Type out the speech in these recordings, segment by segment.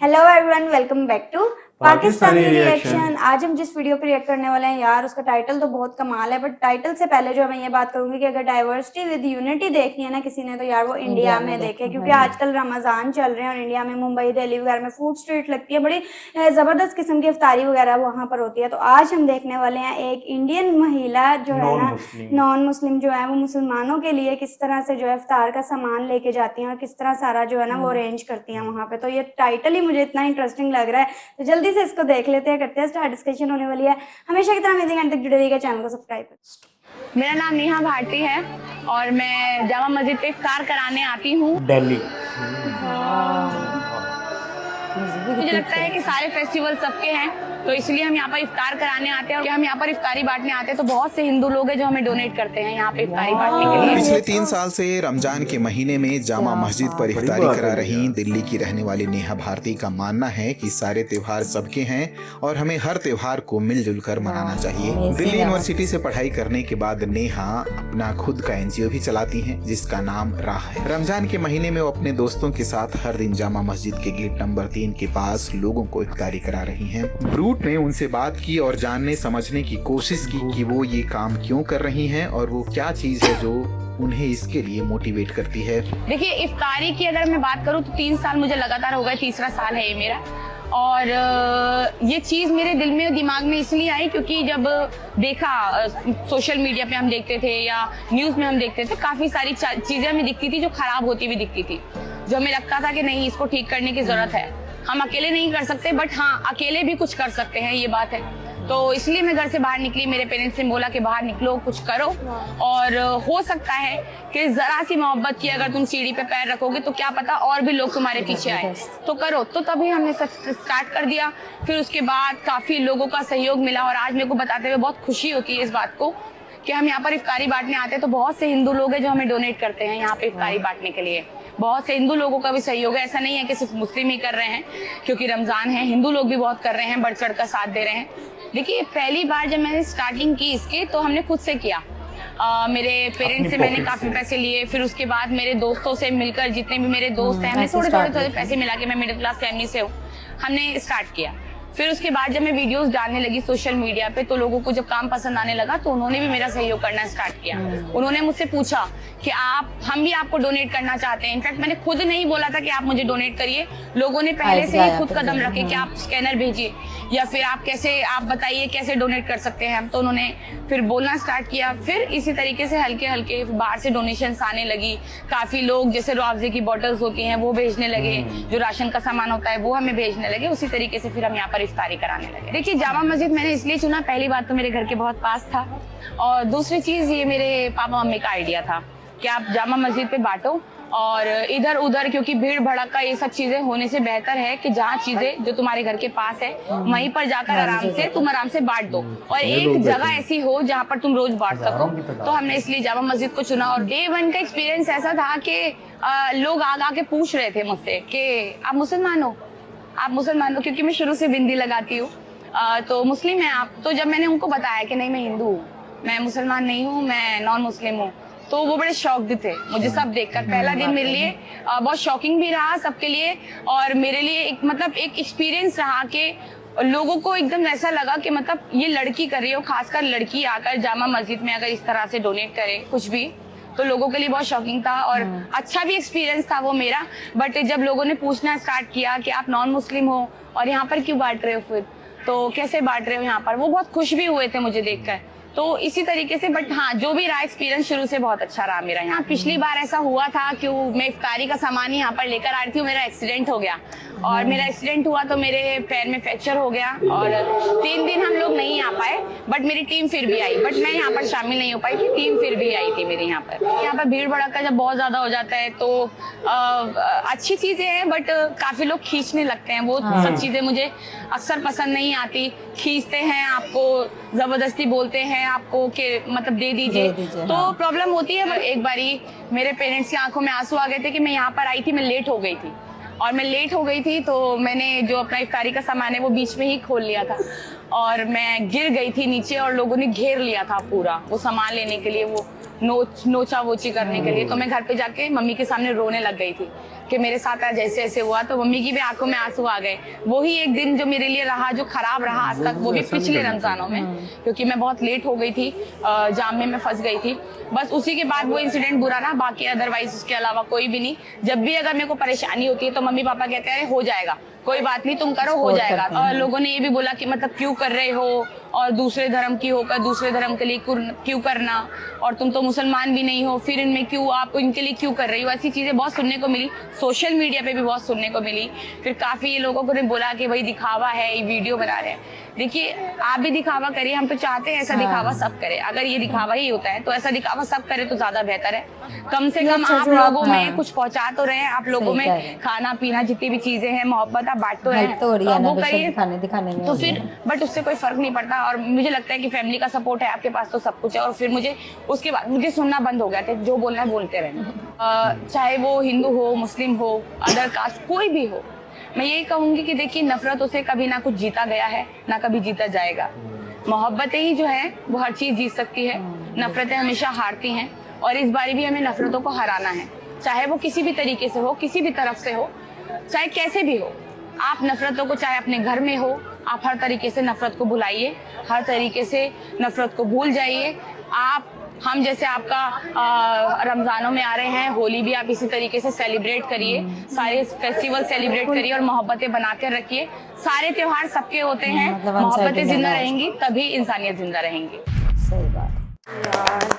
Hello everyone, welcome back to Pakistani reaction. आज हम जिस वीडियो पे रिएक्ट करने वाले हैं यार, उसका टाइटल तो बहुत कमाल है, बट टाइटल से पहले जो मैं ये बात करूंगी कि अगर डाइवर्सिटी विद यूनिटी देखनी है ना किसी ने, तो यार वो इंडिया में देखे, क्योंकि आजकल रमजान चल रहे हैं और इंडिया में मुंबई दिल्ली वगैरह में फूड स्ट्रीट लगती है, बड़ी जबरदस्त किस्म की इफ्तारी वगैरह वहाँ पर होती है। तो आज हम देखने वाले हैं एक इंडियन महिला जो है ना, नॉन मुस्लिम जो है वो मुसलमानों के लिए किस तरह से जो है इफ्तार का सामान लेके जाती हैं और किस तरह सारा जो है ना वो अरेंज करती हैं वहाँ पे। तो ये टाइटल ही मुझे इतना इंटरेस्टिंग लग रहा है, तो जल्दी से इसको देख लेते हैं, करते हैं स्टार्ट। डिस्कशन होने वाली है, हमेशा की तरह अमेजिंग एंड तक जुड़े रहिएगा, चैनल को सब्सक्राइब करें। मेरा नाम नेहा भारती है और मैं जामा मस्जिद पे इफ्तार कराने आती हूँ दिल्ली। मुझे लगता है कि सारे फेस्टिवल सबके हैं, तो इसलिए हम यहाँ पर इफ्तार कराने आते हैं और हम यहाँ पर इफ्तारी बांटने आते हैं। तो बहुत से हिंदू लोग हैं जो हमें डोनेट करते हैं यहाँ पे इफ्तारी बांटने के लिए। पिछले 3 साल से रमजान के महीने में जामा मस्जिद पर इफ्तारी करा रही दिल्ली की रहने वाली नेहा भारती का मानना है कि सारे त्योहार सबके हैं और हमें हर त्योहार को मिलजुल कर मनाना चाहिए। दिल्ली यूनिवर्सिटी से पढ़ाई करने के बाद नेहा अपना खुद का एनजीओ भी चलाती हैं, जिसका नाम राह है। रमजान के महीने में वो अपने दोस्तों के साथ हर दिन जामा मस्जिद के गेट नंबर 3 के पास लोगों को इफ्तारी करा रही हैं। ब्रूट ने उनसे बात की और जानने समझने की कोशिश की कि वो ये काम क्यों कर रही हैं और वो क्या चीज है जो उन्हें इसके लिए मोटिवेट करती है। देखिए, इफ्तारी की अगर मैं बात करूँ तो 3 साल मुझे लगातार हो गए, तीसरा साल है ये मेरा। और ये चीज़ मेरे दिल में दिमाग में इसलिए आई क्योंकि जब देखा सोशल मीडिया पे हम देखते थे या न्यूज़ में हम देखते थे, काफ़ी सारी चीज़ें हमें दिखती थी जो खराब होती हुई दिखती थी, जो हमें लगता था कि नहीं, इसको ठीक करने की ज़रूरत है। हम अकेले नहीं कर सकते, बट हाँ, अकेले भी कुछ कर सकते हैं, ये बात है। तो इसलिए मैं घर से बाहर निकली। मेरे पेरेंट्स ने बोला कि बाहर निकलो, कुछ करो, और हो सकता है कि जरा सी मोहब्बत की अगर तुम सीढ़ी पे पैर रखोगे तो क्या पता और भी लोग तुम्हारे पीछे आए, तो करो। तो तभी हमने स्टार्ट कर दिया। फिर उसके बाद काफ़ी लोगों का सहयोग मिला और आज मेरे को बताते हुए बहुत खुशी होती है इस बात को कि हम यहाँ पर इफ्तारी बांटने आते हैं तो बहुत से हिंदू लोग हैं जो हमें डोनेट करते हैं यहाँ पे इफ्तारी बांटने के लिए। बहुत से हिंदू लोगों का भी सहयोग है, ऐसा नहीं है कि सिर्फ मुस्लिम ही कर रहे हैं, क्योंकि रमज़ान है, हिंदू लोग भी बहुत कर रहे हैं, बढ़ चढ़ कर साथ दे रहे हैं। देखिए, पहली बार जब मैंने स्टार्टिंग की इसके तो हमने खुद से किया। मेरे पेरेंट्स से मैंने काफ़ी पैसे लिए, फिर उसके बाद मेरे दोस्तों से मिलकर, जितने भी मेरे दोस्त हैं, हमने थोड़े पैसे मिला के, मैं मिडिल क्लास फैमिली से हूँ, हमने स्टार्ट किया। फिर उसके बाद जब मैं वीडियोस डालने लगी सोशल मीडिया पे तो लोगों को जब काम पसंद आने लगा तो उन्होंने भी मेरा सहयोग करना स्टार्ट किया। उन्होंने मुझसे पूछा कि हम भी आपको डोनेट करना चाहते हैं। इनफैक्ट मैंने खुद नहीं बोला था कि आप मुझे डोनेट करिए, लोगों ने पहले से ही खुद कदम रखे कि आप स्कैनर भेजिए या फिर आप बताइए कैसे डोनेट कर सकते हैं हम। तो उन्होंने फिर बोलना स्टार्ट किया। फिर इसी तरीके से हल्के हल्के बाहर से डोनेशंस आने लगी। काफ़ी लोग जैसे रुआवजे की बॉटल्स होती हैं वो भेजने लगे, जो राशन का सामान होता है वो हमें भेजने लगे। उसी तरीके से फिर हम यहाँ पर इफ्तारी कराने लगे। देखिए, जामा मस्जिद मैंने इसलिए चुना, पहली बात तो मेरे घर के बहुत पास था, और दूसरी चीज़ ये मेरे पापा मम्मी का आइडिया था कि आप जामा मस्जिद पे बांटो, और इधर उधर क्योंकि भीड़ भड़का ये सब चीजें होने से बेहतर है कि जहाँ चीजें जो तुम्हारे घर के पास है वहीं पर जाकर आराम से बांट दो, और एक जगह ऐसी हो जहाँ पर तुम रोज बांट सको। तो हमने इसलिए जामा मस्जिद को चुना। और डे 1 का एक्सपीरियंस ऐसा था कि लोग आके पूछ रहे थे मुझसे कि आप मुसलमान हो, क्योंकि मैं शुरू से बिंदी लगाती हूँ, तो मुस्लिम है आप? तो जब मैंने उनको बताया कि नहीं, मैं हिंदू हूँ, मैं मुसलमान नहीं हूँ, मैं नॉन मुस्लिम हूँ, तो वो बड़े शॉक्ड थे मुझे सब देखकर। पहला दिन मेरे लिए बहुत शॉकिंग भी रहा सबके लिए, और मेरे लिए एक एक्सपीरियंस रहा कि लोगों को एकदम ऐसा लगा कि मतलब ये लड़की कर रही हो, खासकर लड़की आकर जामा मस्जिद में अगर इस तरह से डोनेट करे कुछ भी, तो लोगों के लिए बहुत शॉकिंग था और अच्छा भी एक्सपीरियंस था वो मेरा। बट जब लोगों ने पूछना स्टार्ट किया कि आप नॉन मुस्लिम हो और यहाँ पर क्यों बांट रहे हो, फिर तो कैसे बांट रहे हो यहाँ पर, वो बहुत खुश भी हुए थे मुझे देखकर। तो इसी तरीके से, बट हाँ, जो भी रहा एक्सपीरियंस शुरू से बहुत अच्छा रहा मेरा यहाँ। पिछली बार ऐसा हुआ था कि मैं इफ्तारी का सामान यहाँ पर लेकर आ रही थी, मेरा एक्सीडेंट हो गया, और मेरा एक्सीडेंट हुआ तो मेरे पैर में फ्रैक्चर हो गया और 3 दिन हम लोग नहीं आ पाए, बट मेरी टीम फिर भी आई। बट मैं यहाँ पर शामिल नहीं हो पाई थी, टीम फिर भी आई थी मेरे यहाँ पर। यहाँ पर भीड़ भड़का जब बहुत ज़्यादा हो जाता है तो अच्छी चीज़ें हैं, बट काफ़ी लोग खींचने लगते हैं। वो सब चीज़ें मुझे अक्सर पसंद नहीं आती। खींचते हैं, आपको ज़बरदस्ती बोलते हैं आपको कि मतलब दे दीजिए, तो प्रॉब्लम होती है। एक बारी मेरे पेरेंट्स की आंखों में आंसू आ गए थे कि मैं यहाँ पर आई थी, मैं लेट हो गई थी, और मैं लेट हो गई थी तो मैंने जो अपना इफ्तारी का सामान है वो बीच में ही खोल लिया था। और मैं गिर गई थी नीचे और लोगों ने घेर लिया था पूरा वो सामान लेने के लिए, वो नोचा वोची करने के लिए। तो मैं घर पे जाके मम्मी के सामने रोने लग गई थी कि मेरे साथ आज ऐसे ऐसे हुआ। तो मम्मी की भी आंखों में आंसू आ गए। वही एक दिन जो मेरे लिए रहा, जो खराब रहा आज तक, वो भी पिछले रमजानों में, क्योंकि मैं बहुत लेट हो गई थी, जाम में मैं फंस गई थी। बस उसी के बाद वो इंसिडेंट बुरा रहा, बाकी अदरवाइज उसके अलावा कोई भी नहीं। जब भी अगर मेरे को परेशानी होती है तो मम्मी पापा कहते हैं हो जाएगा, कोई बात नहीं, तुम करो, हो जाएगा। और लोगों ने ये भी बोला कि मतलब क्यों कर रहे हो, और दूसरे धर्म की होकर दूसरे धर्म के लिए क्यों करना, और तुम तो मुसलमान भी नहीं हो, फिर इनमें क्यों, आप इनके लिए क्यों कर रही हो। ऐसी चीजें बहुत सुनने को मिली, सोशल मीडिया पे भी बहुत सुनने को मिली। फिर काफी लोगों को ने बोला कि भाई दिखावा है, ये वीडियो बना रहे हैं। देखिए, आप भी दिखावा करिए, हम तो चाहते हैं ऐसा दिखावा सब करे। अगर ये दिखावा ही होता है तो ऐसा दिखावा सब करे तो ज्यादा बेहतर है। कम से कम आप लोगों में कुछ पहुंचा तो रहे हैं, आप लोगों में खाना पीना जितनी भी चीजें हैं, मोहब्बत आप बांट तो रहे हैं, तो वो करिए। तो फिर बट उससे कोई फर्क नहीं पड़ता। और मुझे लगता है कि फैमिली का सपोर्ट है आपके पास तो सब कुछ है। और फिर मुझे उसके बाद मुझे सुनना बंद हो गया कि जो बोलना है बोलते रहना, चाहे वो हिंदू हो, मुस्लिम हो, अदर कास्ट, कोई भी हो। मैं यही कहूंगी कि देखिए, नफरतों से कभी ना कुछ जीता गया है, ना कभी जीता जाएगा। मोहब्बतें ही जो है वो हर चीज जीत सकती है, नफरतें हमेशा हारती हैं। और इस बारी भी हमें नफरतों को हराना है, चाहे वो किसी भी तरीके से हो, किसी भी तरफ से हो, चाहे कैसे भी हो। आप नफरतों को, चाहे अपने घर में हो, आप हर तरीके से नफरत को भुलाइए, हर तरीके से नफरत को भूल जाइए। हम जैसे आपका रमजानों में आ रहे हैं, होली भी आप इसी तरीके से सेलिब्रेट करिए, सारे फेस्टिवल सेलिब्रेट करिए और मोहब्बतें बनाकर रखिए। सारे त्योहार सबके होते हैं, मोहब्बतें जिंदा रहेंगी तभी इंसानियत जिंदा रहेंगी। सही बात यार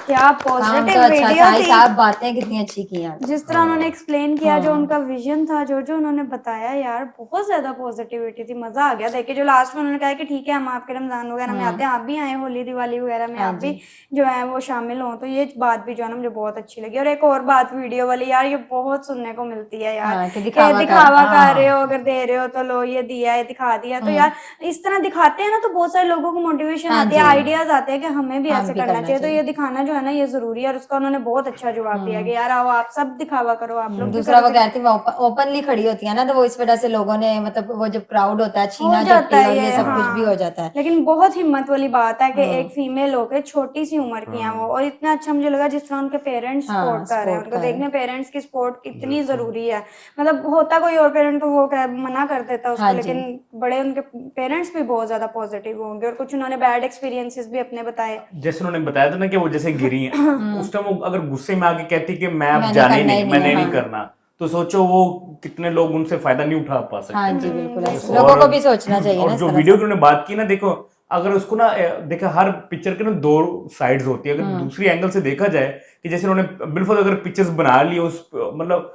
क्या पॉजिटिव तो अच्छा वीडियो था, थी। आप बातें कितनी अच्छी की हैं। जिस तरह उन्होंने एक्सप्लेन किया, जो उनका विजन था, जो उन्होंने बताया, यार बहुत ज्यादा पॉजिटिविटी थी, मजा आ गया देख के। जो लास्ट में उन्होंने कहा कि ठीक है हम आपके रमजान वगैरह में आते हैं, आप भी आए, होली दिवाली वगैरह में आप भी जो है वो शामिल हो, तो ये बात भी जो है ना मुझे बहुत अच्छी लगी। और एक और बात वीडियो वाली, यार ये बहुत सुनने को मिलती है यार, कि दिखावा कर रहे हो, अगर दे रहे हो तो लो ये दिया है, दिखा दिया। तो यार इस तरह दिखाते हैं ना तो बहुत सारे लोगों को मोटिवेशन आती है, आइडियाज आते हैं कि हमें भी ऐसे करना चाहिए। तो ये दिखाना जो है ना ये जरूरी है। और उसका उन्होंने बहुत अच्छा जवाब दिया कि यार आओ आप सब दिखावा करो, आप लोग। दूसरा वो कहती है ओपनली खड़ी होती है ना, तो वो इस वजह से लोगों ने मतलब वो जब क्राउड होता है, छीना झपटी और ये सब कुछ भी हो जाता है। लेकिन बहुत हिम्मत वाली बात है कि एक फीमेल होकर, छोटी सी उम्र की है वो, और इतना अच्छा मुझे लगा जिस तरह उनके पेरेंट्स सपोर्ट कर रहे हैं। उनको देखने पेरेंट्स की सपोर्ट कितनी जरूरी है। मतलब होता कोई और पेरेंट तो वो मना कर देता उसको, लेकिन बड़े उनके पेरेंट्स भी बहुत ज्यादा पॉजिटिव होंगे। और कुछ उन्होंने बैड एक्सपीरियंसेस भी अपने बताए, जैसे उन्होंने बताया था ना कि वो जैसे गिरी हैं, उस टाइम वो अगर गुस्से में आके कहती कि मैं अब जाने ही नहीं, मैंने नहीं करना, तो सोचो वो कितने लोग उनसे फायदा नहीं उठा पा सकते। हाँ जी बिल्कुल, लोगों को भी सोचना चाहिए। और जो वीडियो की उन्होंने बात की ना, देखो अगर उसको ना देखा, हर पिक्चर के ना दो साइड्स होती है। अगर दूसरी एंगल से देखा जाए कि जैसे उन्होंने बिल्कुल अगर पिक्चर्स बना ली, उस मतलब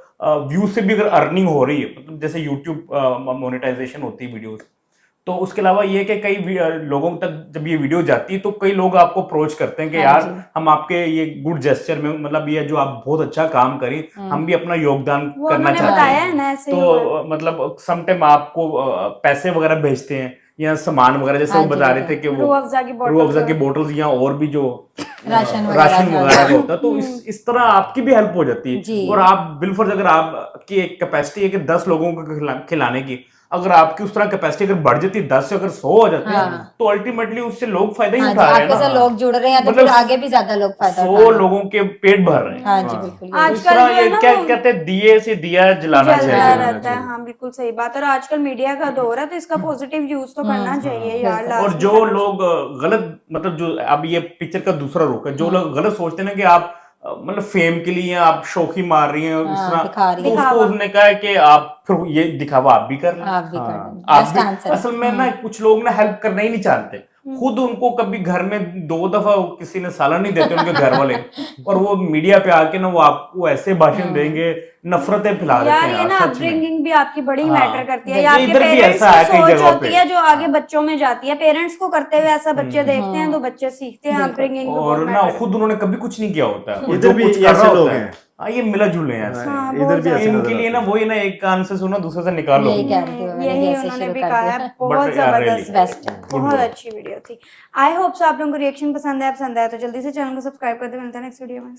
व्यू से भी अगर अर्निंग हो रही है, मतलब जैसे यूट्यूब मोनेटाइजेशन होती है वीडियोस, तो उसके अलावा ये कि कई लोगों तक जब ये वीडियो जाती है तो कई लोग आपको अप्रोच करते हैं कि यार हम आपके ये गुड जेस्चर में, मतलब ये जो आप बहुत अच्छा काम करी, हम भी अपना योगदान करना चाहते हैं। तो मतलब समटाइम आपको पैसे वगैरह भेजते हैं या सामान वगैरह, जैसे वो बता रहे थे कि वो रूह अफ़ज़ा की बोतल्स या और भी जो राशन वगैरह होता है, तो इस तरह आपकी भी हेल्प हो जाती है। और आप बिल्कुल, अगर आपकी एक कैपेसिटी है कि 10 लोगों को खिलाने की, अगर आपकी उस तरह कैपेसिटी अगर बढ़ जाती है 10 से अगर 100 हो जाते हैं, तो अल्टीमेटली उससे लोग फायदा ही उठा रहे हैं। आपके साथ लोग जुड़ रहे हैं तो फिर आगे भी ज्यादा लोग फायदा 100 लोगों के पेट भर रहे हैं। हाँ जी बिल्कुल। आजकल ये क्या कहते हैं, दिए से दिया जलाना रहता है। हाँ बिल्कुल सही बात। और आजकल मीडिया का दौर है तो इसका पॉजिटिव यूज तो करना चाहिए यार। और जो लोग गलत, मतलब जो अब ये पिक्चर का दूसरा रुख है, जो लोग गलत सोचते हैं ना कि आप मतलब फेम के लिए आप शौकी मार रही हैं, इस तरह, तो उसको उसने कहा है कि आप फिर ये दिखावा आप भी कर लें। असल में ना कुछ लोग ना हेल्प करना ही नहीं चाहते, खुद उनको कभी घर में 2 दफा किसी ने सालन नहीं देते उनके घर वाले, और वो मीडिया पे आके ना वो आपको ऐसे भाषण देंगे, नफरतें फैला देते हैं। यार ये ना अपब्रिंगिंग भी आपकी बड़ी मैटर करती है। आपके पेरेंट्स की सोच होती है जो आगे बच्चों में जाती है। पेरेंट्स को करते हुए ऐसा बच्चे देखते हैं तो बच्चे सीखते हैं अपब्रिंगिंग। और ना खुद उन्होंने कभी कुछ नहीं किया होता है, इधर भी ऐसे लोग हैं। ये मिला जुले हैं, इधर भी ऐसे इनके लिए ना वही ना एक कान से सुनो दूसरे से निकालो, यही उन्होंने भी कहा है। बहुत जबरदस्त, बहुत अच्छी वीडियो थी। आई होप सो आप लोगों को रिएक्शन पसंद आया तो जल्दी से चैनल को सब्सक्राइब कर दे। मिलते हैं नेक्स्ट वीडियो में।